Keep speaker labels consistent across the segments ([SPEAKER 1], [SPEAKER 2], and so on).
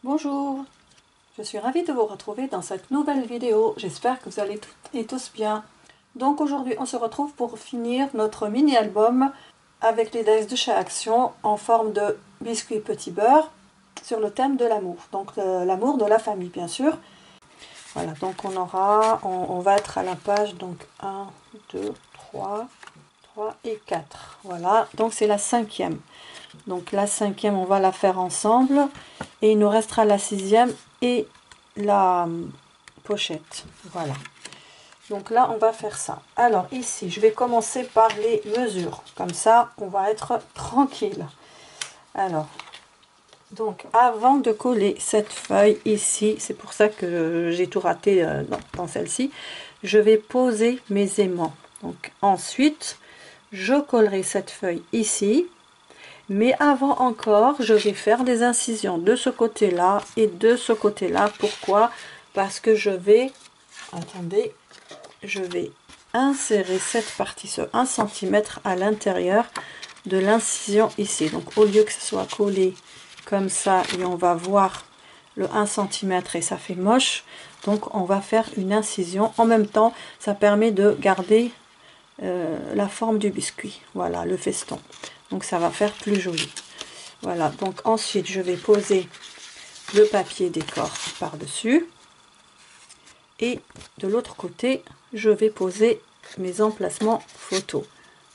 [SPEAKER 1] Bonjour, je suis ravie de vous retrouver dans cette nouvelle vidéo. J'espère que vous allez toutes et tous bien. Donc aujourd'hui on se retrouve pour finir notre mini-album avec les dies de chez Action en forme de biscuits petit beurre sur le thème de l'amour. Donc l'amour de la famille bien sûr. Voilà, donc on va être à la page donc 1, 2, 3 et 4. Voilà, donc c'est la 5e. Donc la 5e, on va la faire ensemble. Et il nous restera la 6e et la pochette. Voilà. Donc là, on va faire ça. Alors ici, je vais commencer par les mesures. Comme ça, on va être tranquille. Alors, donc avant de coller cette feuille ici, c'est pour ça que j'ai tout raté dans celle-ci, je vais poser mes aimants. Donc ensuite, je collerai cette feuille ici. Mais avant encore, je vais faire des incisions de ce côté-là et de ce côté-là. Pourquoi? Parce que je vais, attendez, je vais insérer cette partie, ce 1 cm à l'intérieur de l'incision ici. Donc au lieu que ce soit collé comme ça et on va voir le 1 cm et ça fait moche, donc on va faire une incision. En même temps, ça permet de garder la forme du biscuit. Voilà, le feston. Donc ça va faire plus joli. Voilà, donc ensuite je vais poser le papier décor par-dessus. Et de l'autre côté, je vais poser mes emplacements photos.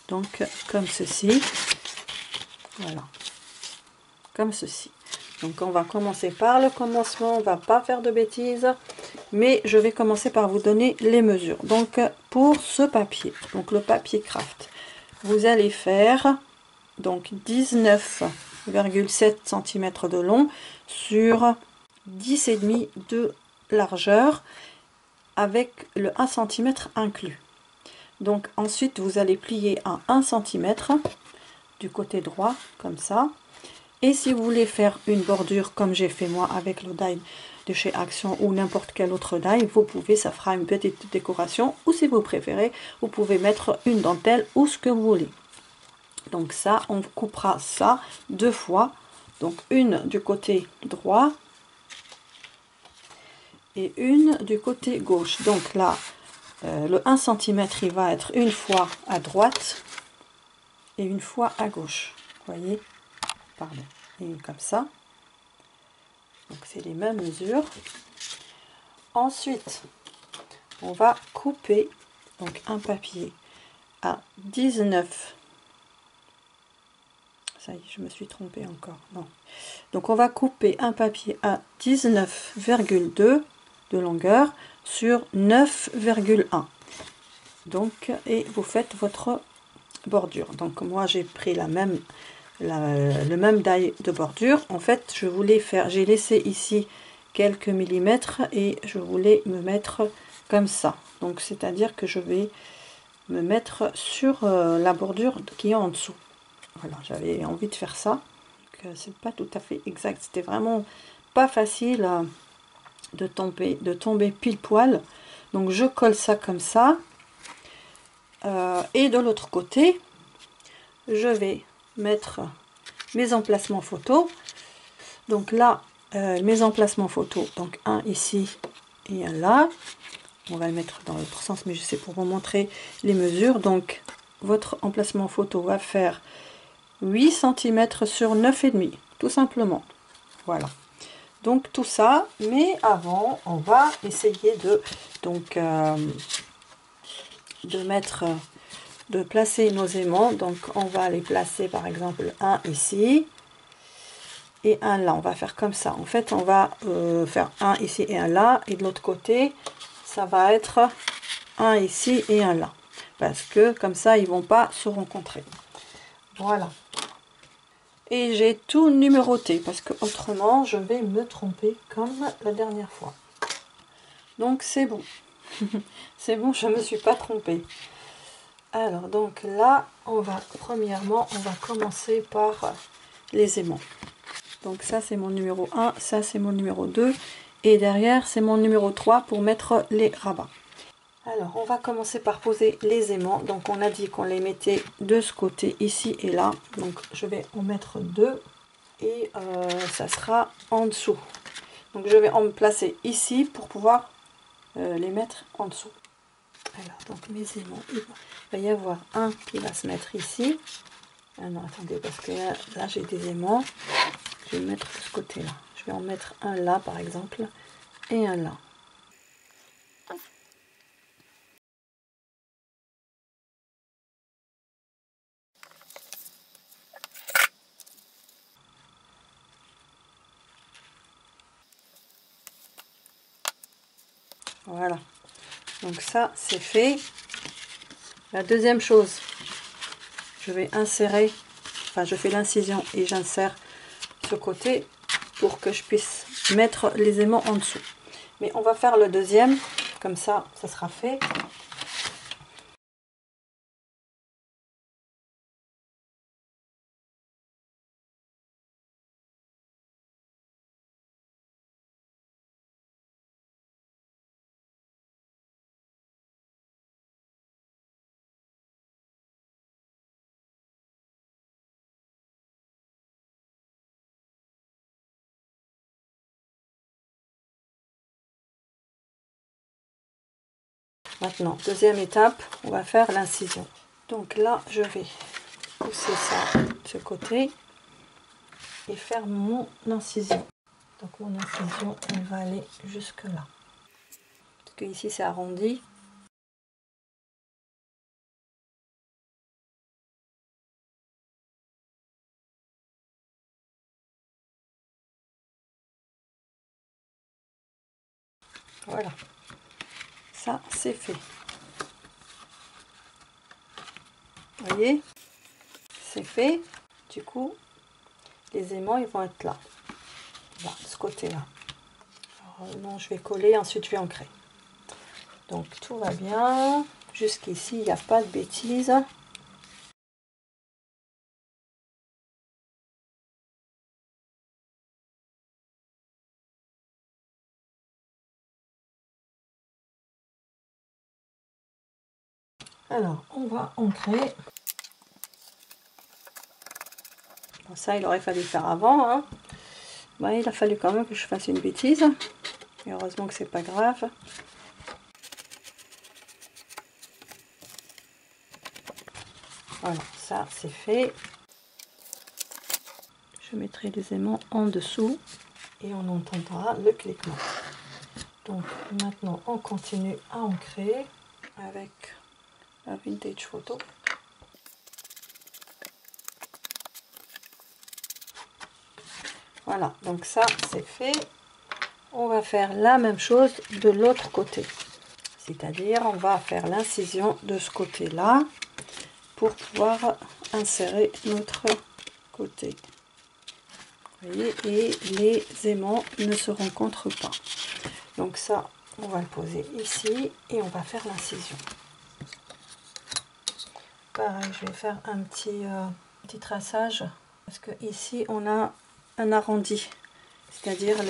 [SPEAKER 1] Donc comme ceci. Voilà. Comme ceci. Donc on va commencer par le commencement, on va pas faire de bêtises, mais je vais commencer par vous donner les mesures. Donc pour ce papier, donc le papier craft, vous allez faire donc 19,7 cm de long sur 10,5 de largeur avec le 1 cm inclus. Donc ensuite vous allez plier à 1 cm du côté droit comme ça. Et si vous voulez faire une bordure comme j'ai fait moi avec le die de chez Action ou n'importe quel autre die, vous pouvez, ça fera une petite décoration, ou si vous préférez, vous pouvez mettre une dentelle ou ce que vous voulez. Donc ça, on coupera ça 2 fois, donc une du côté droit et une du côté gauche. Donc là, le 1 cm il va être une fois à droite et une fois à gauche. Vous voyez? Pardon. Et comme ça. Donc c'est les mêmes mesures. Ensuite, on va couper donc un papier à 19. Ça y est, je me suis trompée encore. Non. Donc on va couper un papier à 19,2 de longueur sur 9,1. Donc et vous faites votre bordure. Donc moi j'ai pris le même die de bordure. En fait, je voulais faire, j'ai laissé ici quelques millimètres et je voulais me mettre comme ça. Donc c'est à dire que je vais me mettre sur la bordure qui est en dessous. Voilà, j'avais envie de faire ça. C'est pas tout à fait exact. C'était vraiment pas facile de tomber pile poil. Donc je colle ça comme ça. Et de l'autre côté, je vais mettre mes emplacements photos. Donc là, mes emplacements photos, donc un ici et un là. On va le mettre dans l'autre sens, mais je sais pour vous montrer les mesures. Donc votre emplacement photo va faire 8 cm sur 9,5, tout simplement. Voilà. Donc tout ça, mais avant, on va essayer de placer nos aimants. Donc on va les placer par exemple un ici et un là. On va faire comme ça. En fait, on va faire un ici et un là, et de l'autre côté, ça va être un ici et un là, parce que comme ça, ils vont pas se rencontrer. Voilà. Et j'ai tout numéroté parce que autrement je vais me tromper comme la dernière fois. Donc c'est bon. C'est bon, je me suis pas trompée. Alors donc là, premièrement, on va commencer par les aimants. Donc ça c'est mon numéro 1, ça c'est mon numéro 2 et derrière c'est mon numéro 3 pour mettre les rabats. Alors on va commencer par poser les aimants. Donc on a dit qu'on les mettait de ce côté ici et là. Donc je vais en mettre 2 et ça sera en dessous. Donc je vais en me placer ici pour pouvoir les mettre en dessous. Alors donc mes aimants, il va y avoir un qui va se mettre ici. Ah non, attendez, parce que là j'ai des aimants. Je vais mettre de ce côté là. Je vais en mettre un là par exemple et un là. Voilà, donc ça c'est fait. La deuxième chose, je vais insérer, enfin je fais l'incision et j'insère ce côté pour que je puisse mettre les aimants en dessous. Mais on va faire le deuxième, comme ça sera fait. Maintenant, deuxième étape, on va faire l'incision. Donc là, je vais pousser ça de ce côté et faire mon incision. Donc mon incision, elle va aller jusque là. Parce que ici c'est arrondi. Voilà. Ça, c'est fait. Vous voyez, c'est fait. Du coup, les aimants, ils vont être là. Là, de ce côté-là. Non, je vais coller, ensuite je vais ancrer. Donc tout va bien. Jusqu'ici, il n'y a pas de bêtises. Alors, on va ancrer. Bon, ça, il aurait fallu le faire avant. Hein. Bah, il a fallu quand même que je fasse une bêtise. Et heureusement que c'est pas grave. Voilà, ça c'est fait. Je mettrai les aimants en dessous et on entendra le cliquement. Donc maintenant on continue à ancrer avec la Vintage Photo. Voilà, donc ça c'est fait. On va faire la même chose de l'autre côté. C'est-à-dire on va faire l'incision de ce côté-là pour pouvoir insérer notre côté. Vous voyez, et les aimants ne se rencontrent pas. Donc ça, on va le poser ici et on va faire l'incision. Pareil, je vais faire un petit traçage parce que ici on a un arrondi, c'est-à-dire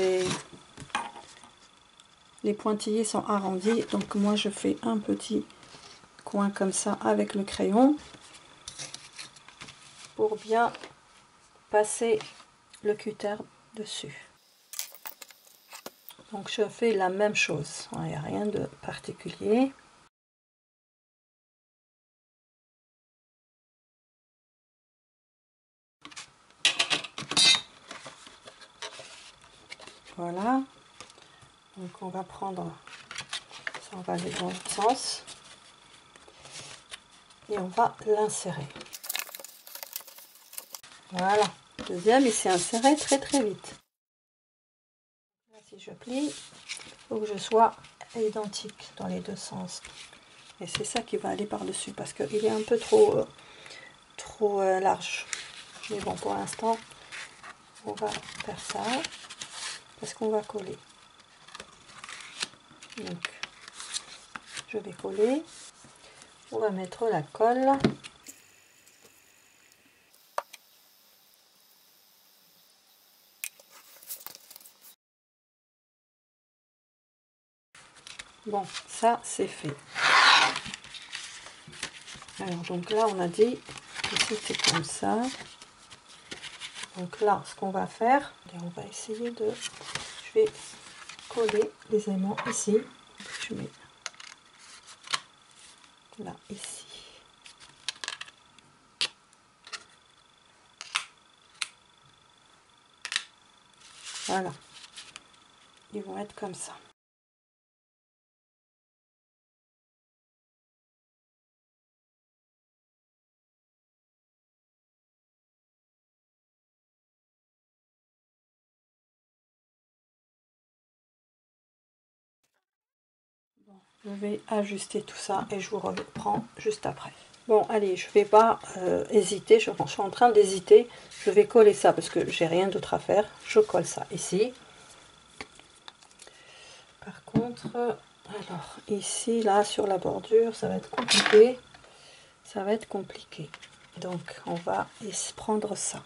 [SPEAKER 1] les pointillés sont arrondis. Donc moi je fais un petit coin comme ça avec le crayon pour bien passer le cutter dessus. Donc je fais la même chose, il n'y a rien de particulier. Voilà, donc on va prendre, ça on va aller dans l'autre sens et on va l'insérer. Voilà, deuxième il s'est inséré très vite. Là, si je plie, il faut que je sois identique dans les deux sens. Et c'est ça qui va aller par dessus parce qu'il est un peu trop large. Mais bon, pour l'instant, on va faire ça parce qu'on va coller. Donc, je vais coller. On va mettre la colle. Bon, ça c'est fait. Alors donc là on a dit que c'était comme ça. Donc là ce qu'on va faire, on va essayer de... Je vais coller les aimants ici. Je mets là, ici. Voilà. Ils vont être comme ça. Je vais ajuster tout ça et je vous reprends juste après. Bon, allez, je vais pas hésiter, je suis en train d'hésiter. Je vais coller ça parce que j'ai rien d'autre à faire. Je colle ça ici. Par contre, alors ici, là, sur la bordure, ça va être compliqué. Ça va être compliqué. Donc, on va prendre ça.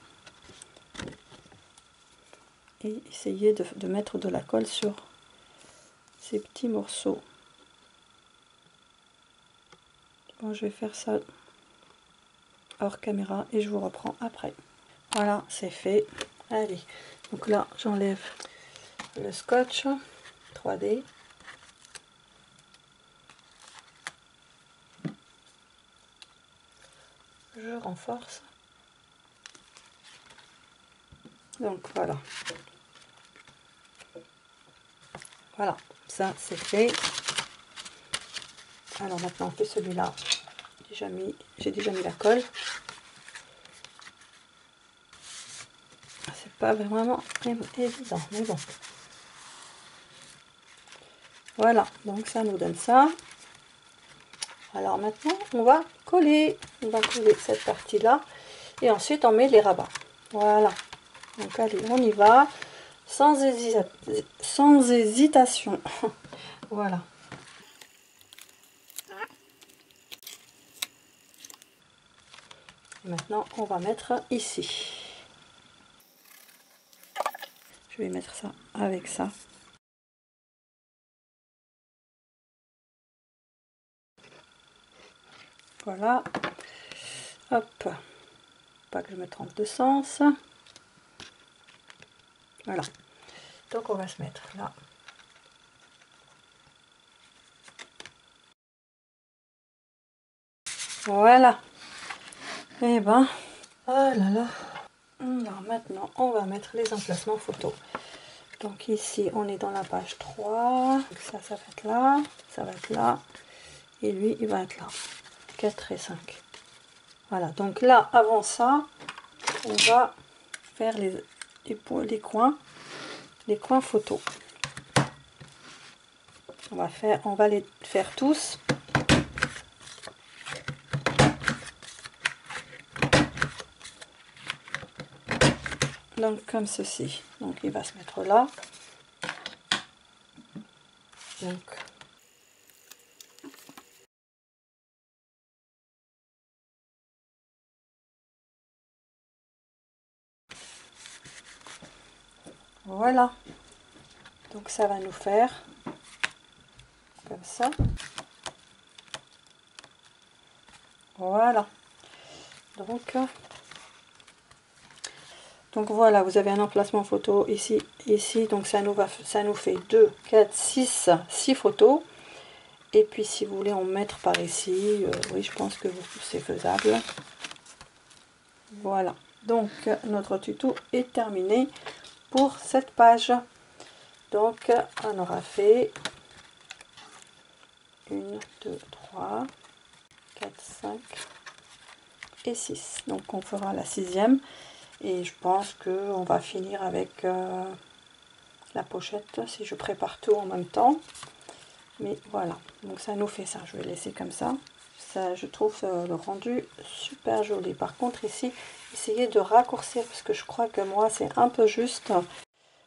[SPEAKER 1] Et essayer de mettre de la colle sur ces petits morceaux. Bon, je vais faire ça hors caméra et je vous reprends après. Voilà, c'est fait. Allez, donc là, j'enlève le scotch 3D. Je renforce. Donc voilà. Voilà, ça c'est fait. Alors maintenant on fait celui-là. J'ai déjà mis la colle. C'est pas vraiment évident, mais bon. Voilà, donc ça nous donne ça. Alors maintenant on va coller. On va coller cette partie-là. Et ensuite on met les rabats. Voilà. Donc allez, on y va. Sans hésitation. Voilà. Maintenant, on va mettre ici. Je vais mettre ça avec ça. Voilà. Hop. Pas que je me trompe de sens. Voilà. Donc, on va se mettre là. Voilà. Et ben, oh là là. Alors maintenant, on va mettre les emplacements photos. Donc ici, on est dans la page 3. Donc ça va être là. Ça va être là. Et lui, il va être là. 4 et 5. Voilà. Donc là, avant ça, on va faire les coins photos. On va les faire tous. Donc comme ceci. Donc il va se mettre là. Donc voilà. Donc ça va nous faire comme ça. Voilà. Donc voilà, vous avez un emplacement photo ici, donc ça nous fait 2, 4, 6 photos. Et puis si vous voulez en mettre par ici, oui, je pense que c'est faisable. Voilà, donc notre tuto est terminé pour cette page. Donc on aura fait 1, 2, 3, 4, 5 et 6. Donc on fera la 6e. Et je pense qu'on va finir avec la pochette si je prépare tout en même temps. Mais voilà, donc ça nous fait ça. Je vais laisser comme ça. Je trouve le rendu super joli. Par contre ici, essayez de raccourcir parce que je crois que moi c'est un peu juste.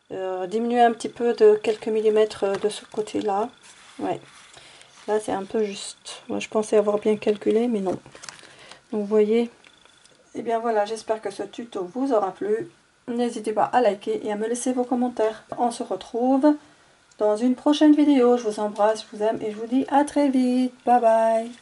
[SPEAKER 1] Diminuer un petit peu de quelques millimètres de ce côté-là. Ouais, là c'est un peu juste. Moi je pensais avoir bien calculé, mais non. Donc vous voyez. Et bien voilà, j'espère que ce tuto vous aura plu. N'hésitez pas à liker et à me laisser vos commentaires. On se retrouve dans une prochaine vidéo. Je vous embrasse, je vous aime et je vous dis à très vite. Bye bye.